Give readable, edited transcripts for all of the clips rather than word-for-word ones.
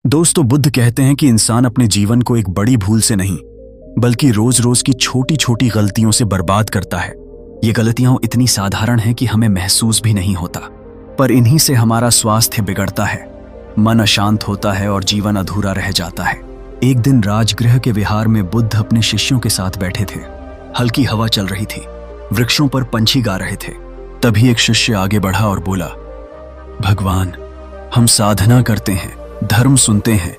दोस्तों, बुद्ध कहते हैं कि इंसान अपने जीवन को एक बड़ी भूल से नहीं बल्कि रोज रोज की छोटी छोटी गलतियों से बर्बाद करता है। ये गलतियां इतनी साधारण हैं कि हमें महसूस भी नहीं होता, पर इन्हीं से हमारा स्वास्थ्य बिगड़ता है, मन अशांत होता है और जीवन अधूरा रह जाता है। एक दिन राजगृह के विहार में बुद्ध अपने शिष्यों के साथ बैठे थे। हल्की हवा चल रही थी, वृक्षों पर पंछी गा रहे थे। तभी एक शिष्य आगे बढ़ा और बोला, भगवान, हम साधना करते हैं, धर्म सुनते हैं,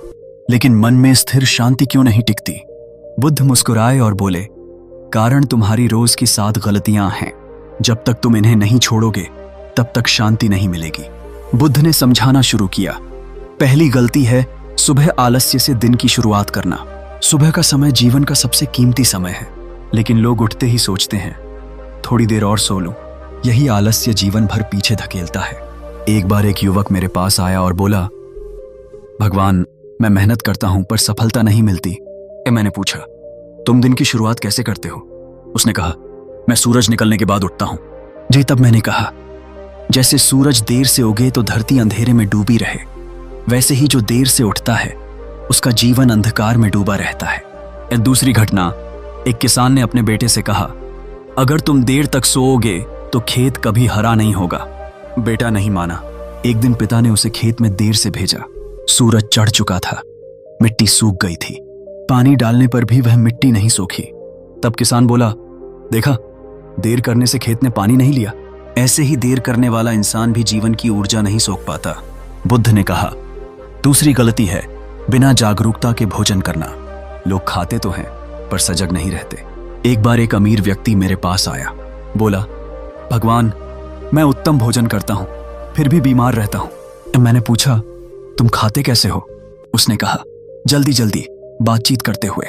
लेकिन मन में स्थिर शांति क्यों नहीं टिकती? बुद्ध मुस्कुराए और बोले, कारण तुम्हारी रोज की 7 गलतियां हैं। जब तक तुम इन्हें नहीं छोड़ोगे तब तक शांति नहीं मिलेगी। बुद्ध ने समझाना शुरू किया। पहली गलती है सुबह आलस्य से दिन की शुरुआत करना। सुबह का समय जीवन का सबसे कीमती समय है, लेकिन लोग उठते ही सोचते हैं थोड़ी देर और सो लूं। यही आलस्य जीवन भर पीछे धकेलता है। एक बार एक युवक मेरे पास आया और बोला, भगवान, मैं मेहनत करता हूं पर सफलता नहीं मिलती। मैंने पूछा, तुम दिन की शुरुआत कैसे करते हो? उसने कहा, मैं सूरज निकलने के बाद उठता हूं। जी, तब मैंने कहा, जैसे सूरज देर से उगे तो धरती अंधेरे में डूबी रहे, वैसे ही जो देर से उठता है उसका जीवन अंधकार में डूबा रहता है। दूसरी घटना, एक किसान ने अपने बेटे से कहा, अगर तुम देर तक सोओगे तो खेत कभी हरा नहीं होगा। बेटा नहीं माना। एक दिन पिता ने उसे खेत में देर से भेजा। सूरज चढ़ चुका था, मिट्टी सूख गई थी, पानी डालने पर भी वह मिट्टी नहीं सूखी। तब किसान बोला, देखा, देर करने से खेत ने पानी नहीं लिया। ऐसे ही देर करने वाला इंसान भी जीवन की ऊर्जा नहीं सोख पाता। बुद्ध ने कहा, दूसरी गलती है बिना जागरूकता के भोजन करना। लोग खाते तो हैं पर सजग नहीं रहते। एक बार एक अमीर व्यक्ति मेरे पास आया, बोला, भगवान, मैं उत्तम भोजन करता हूं फिर भी बीमार रहता हूं। मैंने पूछा, तुम खाते कैसे हो? उसने कहा, जल्दी जल्दी, बातचीत करते हुए।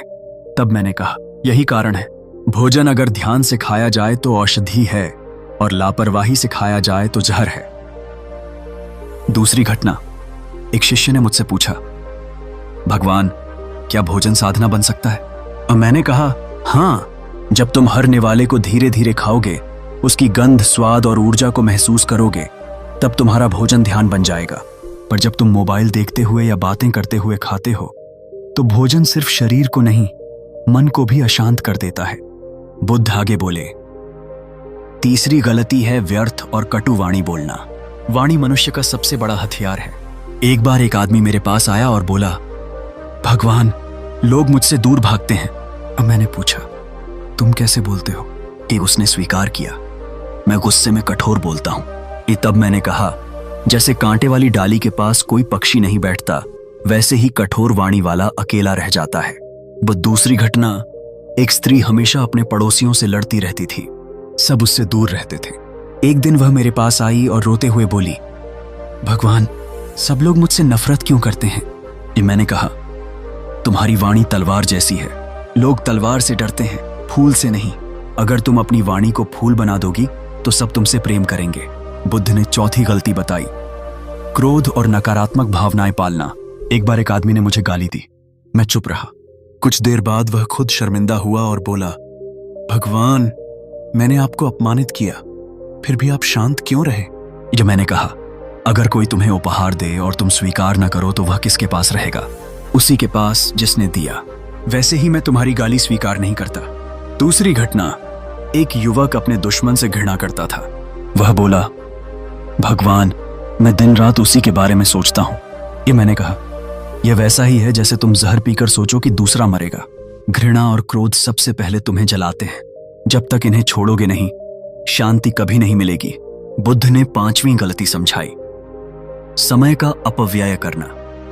तब मैंने कहा, यही कारण है, भोजन अगर ध्यान से खाया जाए तो औषधि है और लापरवाही से खाया जाए तो जहर है। दूसरी घटना, एक शिष्य ने मुझसे पूछा, भगवान, क्या भोजन साधना बन सकता है? और मैंने कहा, हाँ, जब तुम हर निवाले को धीरे धीरे खाओगे, उसकी गंध, स्वाद और ऊर्जा को महसूस करोगे, तब तुम्हारा भोजन ध्यान बन जाएगा। पर जब तुम मोबाइल देखते हुए या बातें करते हुए खाते हो तो भोजन सिर्फ शरीर को नहीं, मन को भी अशांत कर देता है। बुद्ध आगे बोले, तीसरी गलती है व्यर्थ और कटु वाणी बोलना। वाणी मनुष्य का सबसे बड़ा हथियार है। एक बार एक आदमी मेरे पास आया और बोला, भगवान, लोग मुझसे दूर भागते हैं। अब मैंने पूछा, तुम कैसे बोलते हो? उसने स्वीकार किया, मैं गुस्से में कठोर बोलता हूं। तब मैंने कहा, जैसे कांटे वाली डाली के पास कोई पक्षी नहीं बैठता, वैसे ही कठोर वाणी वाला अकेला रह जाता है। दूसरी घटना, एक स्त्री हमेशा अपने पड़ोसियों से लड़ती रहती थी, सब उससे दूर रहते थे। एक दिन वह मेरे पास आई और रोते हुए बोली, भगवान, सब लोग मुझसे नफरत क्यों करते हैं? मैंने कहा, तुम्हारी वाणी तलवार जैसी है। लोग तलवार से डरते हैं, फूल से नहीं। अगर तुम अपनी वाणी को फूल बना दोगी तो सब तुमसे प्रेम करेंगे। बुद्ध ने चौथी गलती बताई, क्रोध और नकारात्मक भावनाएं पालना। एक बार एक आदमी ने मुझे गाली दी, मैं चुप रहा। कुछ देर बाद वह खुद शर्मिंदा हुआ और बोला, भगवान, मैंने आपको अपमानित किया, फिर भी आप शांत क्यों रहे? जब मैंने कहा, अगर कोई तुम्हें उपहार दे और तुम स्वीकार न करो तो वह किसके पास रहेगा? उसी के पास जिसने दिया। वैसे ही मैं तुम्हारी गाली स्वीकार नहीं करता। दूसरी घटना, एक युवक अपने दुश्मन से घृणा करता था। वह बोला, भगवान, मैं दिन रात उसी के बारे में सोचता हूं। मैंने कहा, यह वैसा ही है जैसे तुम जहर पीकर सोचो कि दूसरा मरेगा। घृणा और क्रोध सबसे पहले तुम्हें जलाते हैं। जब तक इन्हें छोड़ोगे नहीं, शांति कभी नहीं मिलेगी। बुद्ध ने 5वीं गलती समझाई, समय का अपव्यय करना।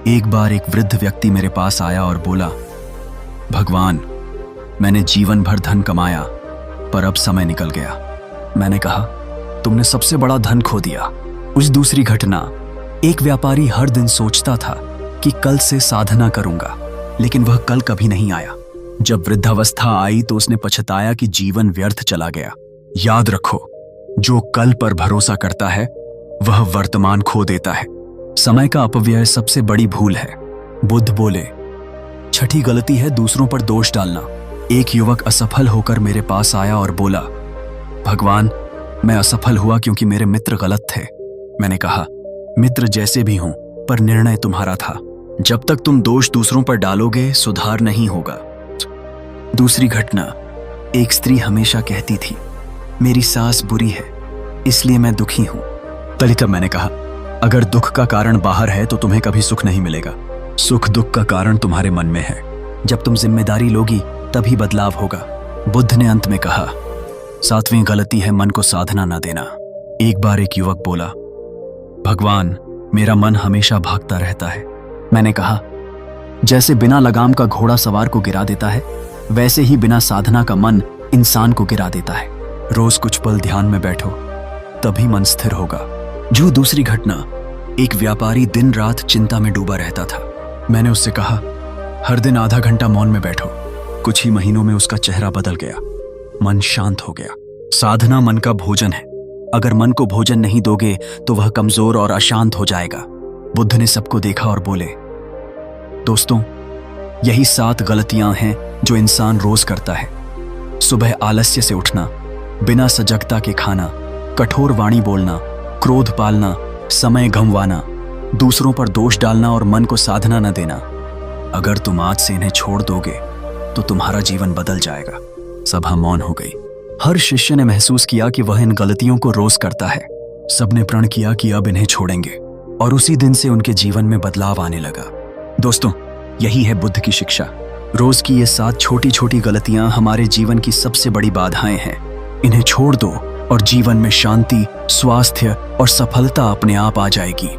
एक बार एक वृद्ध व्यक्ति मेरे पास आया और बोला, भगवान, मैंने जीवन भर धन कमाया पर अब समय निकल गया। मैंने कहा, तुमने सबसे बड़ा धन खो दिया। उस दूसरी घटना, एक व्यापारी हर दिन सोचता था कि कल से साधना करूंगा, लेकिन वह कल कभी नहीं आया। जब वृद्धावस्था आई तो उसने पछताया कि जीवन व्यर्थ चला गया। याद रखो, जो कल पर भरोसा करता है वह वर्तमान खो देता है। समय का अपव्यय सबसे बड़ी भूल है। बुद्ध बोले, छठी गलती है दूसरों पर दोष डालना। एक युवक असफल होकर मेरे पास आया और बोला, भगवान, मैं असफल हुआ क्योंकि मेरे मित्र गलत थे। मैंने कहा, मित्र जैसे भी हों, पर निर्णय तुम्हारा था। जब तक तुम दोष दूसरों पर डालोगे सुधार नहीं होगा। दूसरी घटना, एक स्त्री हमेशा कहती थी, मेरी सास बुरी है इसलिए मैं दुखी हूं। तब मैंने कहा, अगर दुख का कारण बाहर है तो तुम्हें कभी सुख नहीं मिलेगा। सुख दुख का कारण तुम्हारे मन में है। जब तुम जिम्मेदारी लोगी तभी बदलाव होगा। बुद्ध ने अंत में कहा, 7वीं गलती है मन को साधना न देना। एक बार एक युवक बोला, भगवान मेरा मन हमेशा भागता रहता है। मैंने कहा, जैसे बिना लगाम का घोड़ा सवार को गिरा देता है वैसे ही बिना साधना का मन इंसान को गिरा देता है। रोज कुछ पल ध्यान में बैठो तभी मन स्थिर होगा। जो दूसरी घटना, एक व्यापारी दिन रात चिंता में डूबा रहता था। मैंने उससे कहा, हर दिन आधा घंटा मौन में बैठो। कुछ ही महीनों में उसका चेहरा बदल गया, मन शांत हो गया। साधना मन का भोजन है। अगर मन को भोजन नहीं दोगे तो वह कमजोर और अशांत हो जाएगा। बुद्ध ने सबको देखा और बोले, दोस्तों यही 7 गलतियां हैं जो इंसान रोज करता है। सुबह आलस्य से उठना, बिना सजगता के खाना, कठोर वाणी बोलना, क्रोध पालना, समय गंवाना, दूसरों पर दोष डालना और मन को साधना न देना। अगर तुम आज से इन्हें छोड़ दोगे तो तुम्हारा जीवन बदल जाएगा। सभा मौन हो गई। हर शिष्य ने महसूस किया कि वह इन गलतियों को रोज करता है। सबने प्रण किया कि अब इन्हें छोड़ेंगे और उसी दिन से उनके जीवन में बदलाव आने लगा। दोस्तों, यही है बुद्ध की शिक्षा। रोज की ये 7 छोटी छोटी गलतियां हमारे जीवन की सबसे बड़ी बाधाएं हैं। इन्हें छोड़ दो और जीवन में शांति, स्वास्थ्य और सफलता अपने आप आ जाएगी।